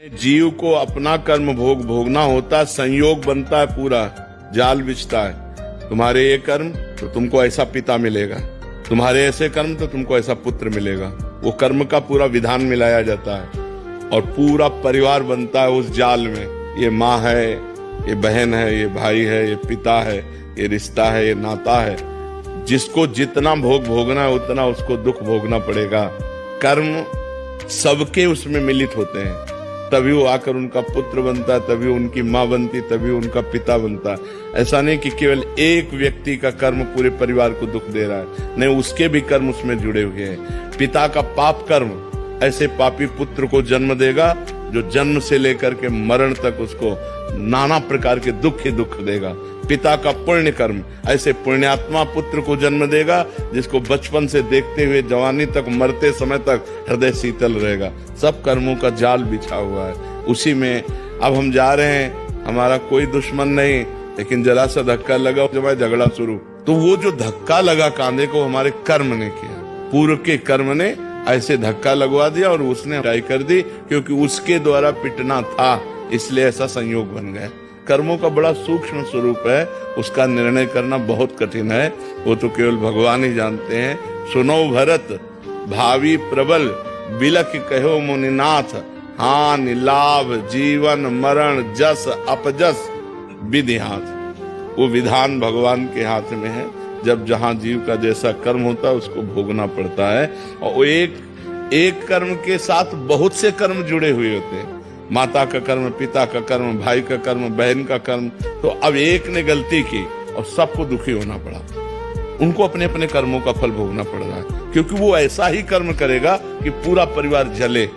जीव को अपना कर्म भोगना होता, संयोग बनता है, पूरा जाल बिछता है। तुम्हारे ये कर्म तो तुमको ऐसा पिता मिलेगा, तुम्हारे ऐसे कर्म तो तुमको ऐसा पुत्र मिलेगा। वो कर्म का पूरा विधान मिलाया जाता है और पूरा परिवार बनता है उस जाल में। ये माँ है, ये बहन है, ये भाई है, ये पिता है, ये रिश्ता है, ये नाता है। जिसको जितना भोगना है उतना उसको दुख भोगना पड़ेगा। कर्म सबके उसमें मिलित होते हैं, तभी वो आकर उनका पुत्र बनता है, तभी उनकी माँ बनती, तभी उनका पिता बनता है। ऐसा नहीं कि केवल एक व्यक्ति का कर्म पूरे परिवार को दुख दे रहा है, नहीं, उसके भी कर्म उसमें जुड़े हुए हैं। पिता का पाप कर्म ऐसे पापी पुत्र को जन्म देगा जो जन्म से लेकर के मरण तक उसको नाना प्रकार के दुख ही दुख देगा। पिता का पुण्य कर्म ऐसे पुण्यात्मा पुत्र को जन्म देगा जिसको बचपन से देखते हुए जवानी तक, मरते समय तक हृदय शीतल रहेगा। सब कर्मों का जाल बिछा हुआ है उसी में। अब हम जा रहे हैं, हमारा कोई दुश्मन नहीं, लेकिन जरा सा धक्का लगा, जब झगड़ा शुरू, तो वो जो धक्का लगा कांधे को हमारे कर्म ने किया, पूर्व के कर्म ने ऐसे धक्का लगवा दिया और उसने ट्राई कर दी, क्योंकि उसके द्वारा पिटना था, इसलिए ऐसा संयोग बन गया। कर्मों का बड़ा सूक्ष्म स्वरूप है, उसका निर्णय करना बहुत कठिन है, वो तो केवल भगवान ही जानते हैं। सुनो भरत भावी प्रबल, बिलख कहो मुनिनाथ, हानि लाभ जीवन मरण जस अपजस विधि हाथ। वो विधान भगवान के हाथ में है। जब जहां जीव का जैसा कर्म होता है उसको भोगना पड़ता है, और वो एक कर्म के साथ बहुत से कर्म जुड़े हुए होते हैं। माता का कर्म, पिता का कर्म, भाई का कर्म, बहन का कर्म। तो अब एक ने गलती की और सबको दुखी होना पड़ा, उनको अपने अपने कर्मों का फल भोगना पड़ रहा है, क्योंकि वो ऐसा ही कर्म करेगा कि पूरा परिवार जले।